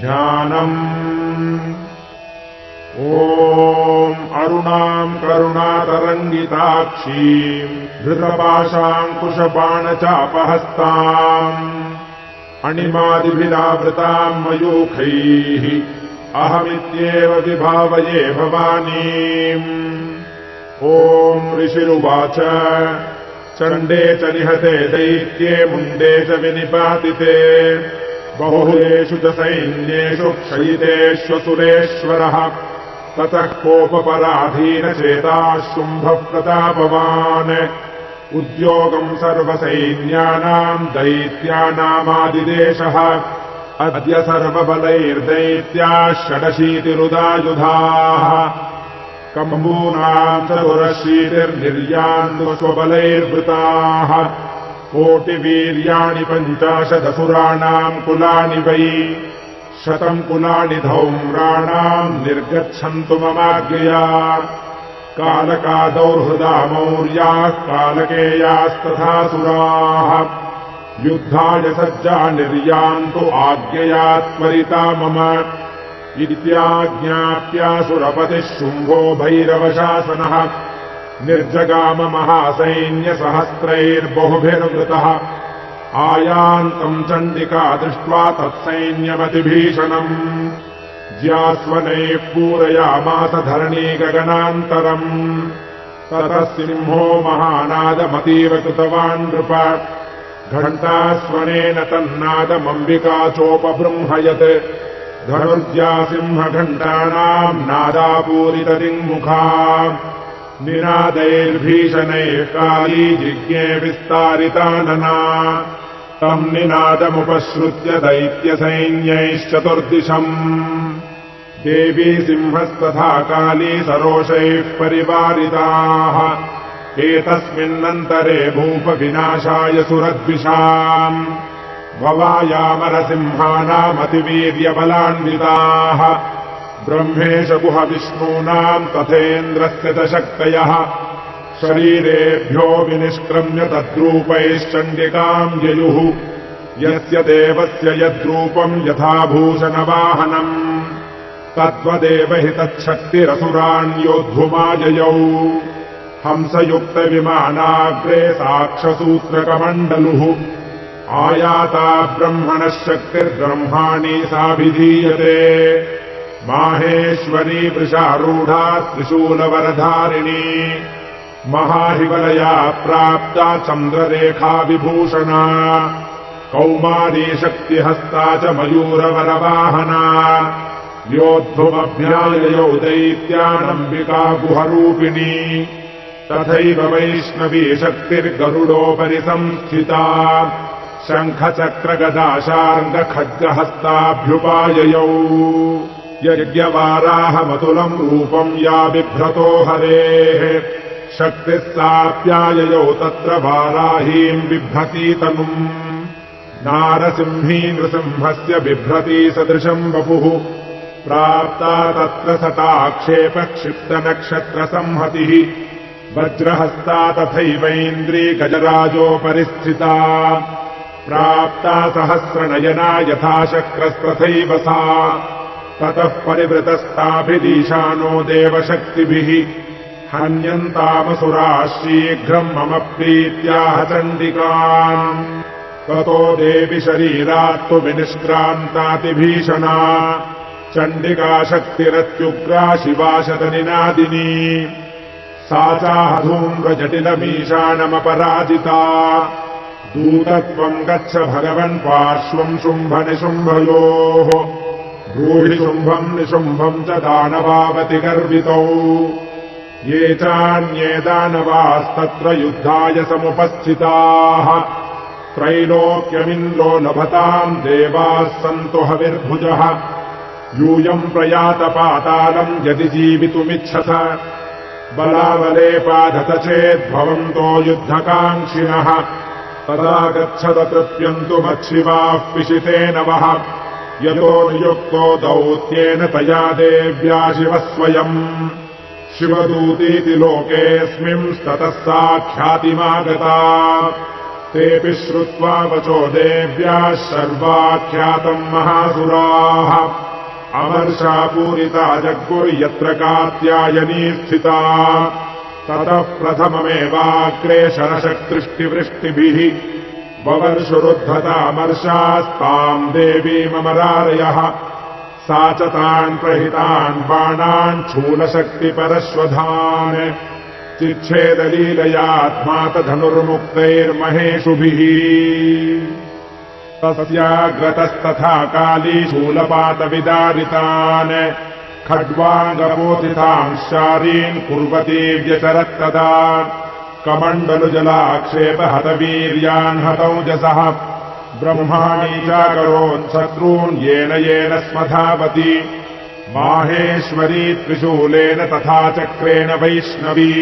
ध्यानम्। ॐ अरुणाम् करुणातरङ्गिताक्षीम् धृतपाशाङ्कुशबाणचापहस्ताम् अणिमादिभिरावृताम् मयूखैः अहमित्येव विभावये भवानीम्। ॐ ऋषिरुवाच चण्डे च निहते दैत्ये मुण्डे च विनिपातिते बहुलेषु च सैन्येषु क्षयितेष्वसुरेश्वरः ततः कोपपराधीनचेताः शुम्भः प्रतापवान् उद्योगम् सर्वसैन्यानाम् दैत्यानामादिदेशः अद्य सर्वबलैर्दैत्याः षडशीतिरुदायुधाः कम्बूनाम् चतुरशीतिर्निर्यान्वबलैर्वृताः कोटिवीर्याणि 50 कुलानि वै 100 कुलानि धौम्राणाम् निर्गच्छन्तु ममाज्ञया कालकादौर्हृदा मौर्याः कालकेयास्तथासुराः युद्धाय सज्जा निर्यान्तु आज्ञया त्वरिता मम इत्याज्ञाप्यासुरपतिः शुम्भो भैरवशासनः निर्जगाम महासैन्यसहस्रैर्बहुभिर्वृतः आयान्तम् चण्डिका दृष्ट्वा तत्सैन्यमतिभीषणम् ज्यास्वनैः पूरयामास धरणी गगनान्तरम् ततः सिंहो महानादमतीव कृतवान् नृप घण्टास्वनेन तन्नादमम्बिका चोपबृंहयत् धनुर्जा सिंहघण्टानाम् नादापूरितदिङ्मुखा निनादैर्भीषणैः काली जिज्ञे विस्तारितानना तम् निनादमुपश्रुत्य दैत्यसैन्यैश्चतुर्दिशम् देवी सिंहस्तथा काली सरोषैः परिवारिताः एतस्मिन्नन्तरे भूपविनाशाय सुरद्विषाम् भवायामरसिंहानामतिवीर्यबलान्विताः ब्रह्मेश गुह विष्णूनाम् तथेन्द्रस्य च शक्तयः शरीरेभ्यो विनिष्क्रम्य तद्रूपैश्चण्डिकाम् ययुः यस्य देवस्य यद्रूपम् यथाभूषणवाहनम् तद्वदेव हि तच्छक्तिरसुरान्योद्धुमाययौ हंसयुक्तविमानाग्रे साक्षसूत्रकमण्डलुः आयाता ब्रह्मणः शक्तिर्ब्रह्माणि साभिधीयते माहेश्वरी वृषारूढा त्रिशूलवरधारिणी महाहिवलया प्राप्ता चन्द्ररेखा विभूषणा कौमारी शक्तिहस्ता च मयूरवरवाहना योद्धुमभ्याययौ दैत्यानम्बिका गुहरूपिणी तथैव वैष्णवी शक्तिर्गरुडोपरि संस्थिता शङ्खचक्रगदाशार्ङ्गखड्गहस्ताभ्युपाययौ यज्ञवाराहमतुलम् रूपम् या बिभ्रतो हरेः शक्तिः साप्याययौ तत्र वाराहीम् बिभ्रती तनुम् नारसिंही नृसिंहस्य बिभ्रती सदृशम् वपुः प्राप्ता तत्र सटाक्षेपक्षिप्तनक्षत्रसंहतिः वज्रहस्ता तथैवैन्द्री गजराजोपरि स्थिता प्राप्ता सहस्रनयना यथाशक्रस्तथैव सा ततः परिवृतस्ताभिदीशानो देवशक्तिभिः हन्यन्तामसुराः शीघ्रम् मम प्रीत्याह चण्डिकाम् ततो देवि शरीरात्तु विनिष्क्रान्तातिभीषणा चण्डिका शक्तिरत्युग्रा शिवा शतनिनादिनी सा चाहधूम्रजटिलमीशानमपराजिता दूतत्वम् गच्छ भगवन् पार्श्वम् शुम्भनिशुम्भयोः ब्रूहि शुम्भम् निशुम्भम् च दानवावति गर्वितौ ये चान्ये दानवास्तत्र युद्धाय समुपस्थिताः त्रैलोक्यमिन्द्रो लभताम् देवाः सन्तु हविर्भुजः यूयम् प्रयातपातालम् यदि जीवितुमिच्छथ बलाबलेपादत चेद्भवन्तो युद्धकाङ्क्षिणः तदा गच्छत तृप्यन्तु मच्छिवाः पिशितेन वः यतो नियुक्तो दौत्येन तया देव्या शिवः स्वयम् शिवदूतीति लोकेऽस्मिंस्ततः सा ख्यातिमागता तेऽपि श्रुत्वा वचो देव्याः सर्वाख्यातम् महासुराः अमर्षापूरिता जग्गुर्यत्र कात्यायनी स्थिता ततः प्रथममेवाग्रे शरशक्तृष्टिवृष्टिभिः ववर्षुरुद्धतामर्षास्ताम् देवीममरारयः सा च तान् प्रहितान् बाणान् शूलशक्तिपरश्वधान् चिच्छेदलीलयात्मातधनुर्मुक्तैर्महेषुभिः तस्याग्रतस्तथा काली शूलपातविदारितान् खड्वाङ्गपोथिताम् शारीन् कुर्वती व्यचरत्तदा कमण्डलुजलाक्षेपहतवीर्यान् हतौजसः ब्रह्माणी चाकरोन् शत्रून् येन येन स्मधावती माहेश्वरी त्रिशूलेन तथा चक्रेण वैष्णवी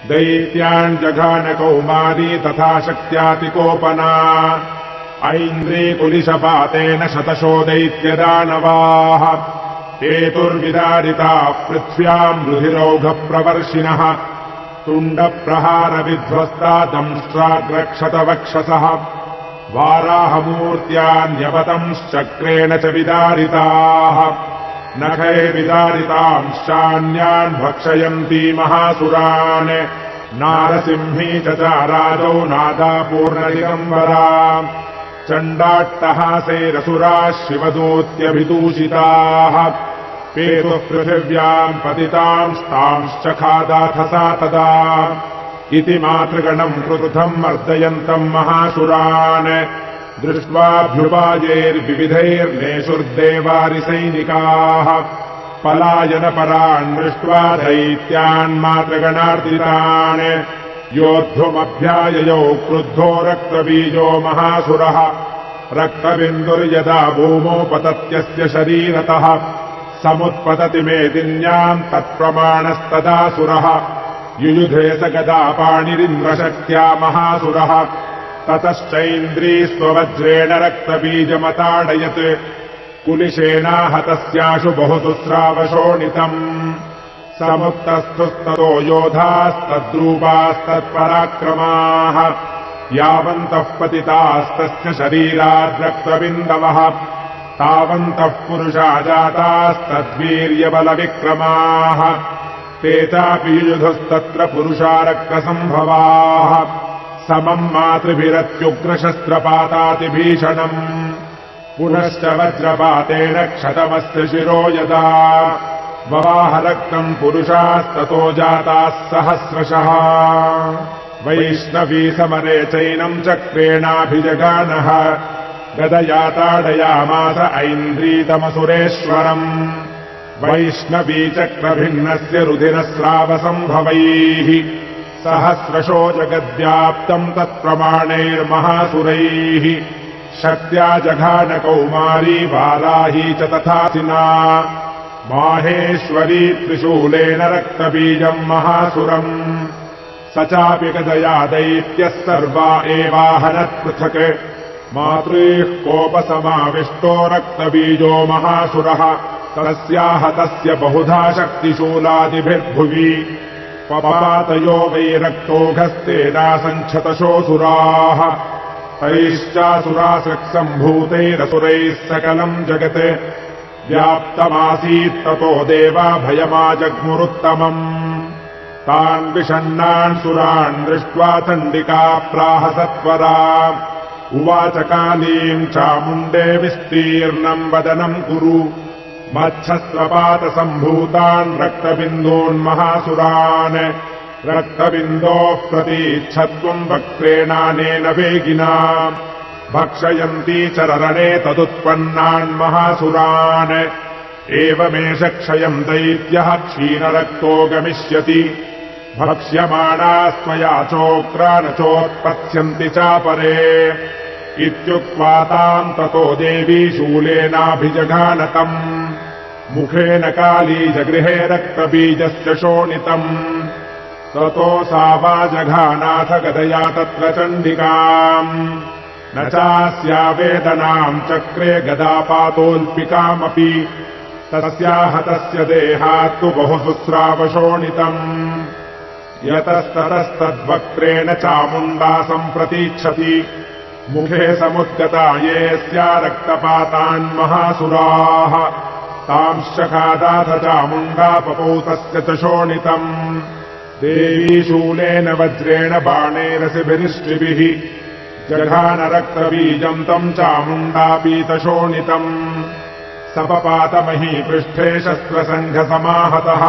दैत्यान् जघान कौमारी तथा शक्त्यातिकोपना ऐन्द्रीकुलिशपातेन शतशो दैत्यदानवाः हेतुर्विदारिताः पृथ्व्याम् रुधिरौघप्रवर्षिणः तुण्डप्रहारविध्वस्ता दंष्ट्राग्रक्षतवक्षसः वाराहमूर्त्यान्यवतंश्चक्रेण च विदारिताः नखैर्विदारितांश्चान्यान् भक्षयन्ती महासुरान् नारसिंही च चाराजौ नादापूर्णदिगम्बरा चण्डाट्टहासैरसुराः शिवदूत्यभिदूषिताः पेतुः पृथिव्याम् पतितांस्तांश्चखादाथसा तदा इति मातृगणम् कृतुथम् मर्दयन्तम् महासुरान् दृष्ट्वाभ्युपायैर्विविधैर्नेषुर्देवारिसैनिकाः पलायनपरान् दृष्ट्वा दैत्यान् मातृगणार्दितान् योद्धुमभ्याययौ क्रुद्धो रक्तबीजो महासुरः रक्तबिन्दुर्यदा भूमौ पतत्यस्य शरीरतः समुत्पतति मेदिन्याम् तत्प्रमाणस्तदासुरः युयुधे स गदापाणिरिन्द्रशक्त्या महासुरः ततश्चैन्द्री स्ववज्रेण रक्तबीजमताडयत् कुलिशेनाहतस्याशु बहुसुस्रावशोणितम् समुत्तस्थुस्ततो योधास्तद्रूपास्तत्पराक्रमाः यावन्तः पतितास्तस्य शरीराद्रक्तबिन्दवः तावन्तः पुरुषा जातास्तद्वीर्यबलविक्रमाः ते चापि युयुधस्तत्र पुरुषा रक्तसम्भवाः समम् मातृभिरत्युग्रशस्त्रपातातिभीषणम् पुनश्च वज्रपातेन क्षतमस्य शिरो यदा ववाहरक्तम् पुरुषास्ततो जाताः सहस्रशः वैष्णवी समरे चैनम् चक्रेणाभिजगानः गदया ताडयामास ऐन्द्रीतमसुरेश्वरम् वैष्णवी चक्रभिन्नस्य रुधिरस्रावसम्भवैः सहस्रशो जगद्व्याप्तम् तत्प्रमाणैर्महासुरैः शक्त्या जघान कौमारी वाराही च तथासिना माहेश्वरी त्रिशूलेन रक्तबीजम् महासुरम् स चापि गदया दैत्यः सर्वा एवाहनत्पृथक् मातृः कोपसमाविष्टो रक्तबीजो महासुरः तस्याहतस्य बहुधा शक्तिशूलादिभिर्भुवि पपातयो वै रक्तोघस्तेनासञ्छतशोऽसुराः तैश्चासुरासृक्सम्भूतैरसुरैः सकलम् जगत् व्याप्तमासीत्ततो देवा भयमाजग्मुरुत्तमम् तान् विषण्णान् सुरान् दृष्ट्वा चण्डिका प्राह सत्वरा उवाच कालीम् चामुण्डे विस्तीर्णम् वदनम् कुरु मच्छस्त्रपातसम्भूतान् रक्तबिन्दून् महासुरान् रक्तबिन्दोः प्रतीच्छत्वम् वक्त्रेणानेन वेगिना भक्षयन्ती चररणे तदुत्पन्नान् महासुरान् एवमेष क्षयम् दैत्यः क्षीणरक्तो गमिष्यति भक्ष्यमाणास्त्वया चोक्रा न चोत्पत्स्यन्ति चापरे इत्युक्त्वा ताम् ततो देवी शूलेनाभिजघानतम् मुखेन काली जगृहे रक्तबीजस्य शोणितम् ततो सा वा जघानाथ गदया तत्र चण्डिकाम् न चास्या वेदनाम् चक्रे गदापातोऽल्पिकामपि तस्याहतस्य देहात्तु बहुसुस्रावशोणितम् यतस्ततस्तद्वक्त्रेण चामुण्डा सम्प्रतीक्षति मुखे समुद्गता येऽस्या रक्तपातान्महासुराः तांश्चखादाथ चामुण्डा पपौ तस्य च शोणितम् देवी शूलेन वज्रेण बाणैरसिभिरिष्टिभिः जघानरक्तबीजम् तम् चामुण्डापीतशोणितम् सपपातमहीपृष्ठे शस्त्रसङ्घसमाहतः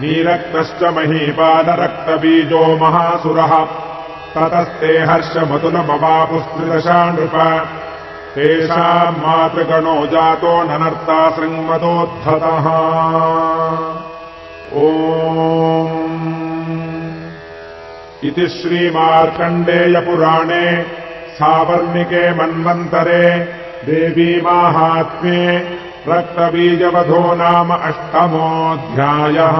नीरक्तश्च महीपादरक्तबीजो महासुरः ततस्ते हर्षमतुलमवापुस्त्रिदशा नृप तेषाम् मातृगणो जातो ननर्ता शृङ्मदोद्धतः ॐ इति श्रीमार्कण्डेयपुराणे सावर्णिके मन्वन्तरे देवीमाहात्म्ये रक्तबीजवधो नाम 8मोऽध्यायः।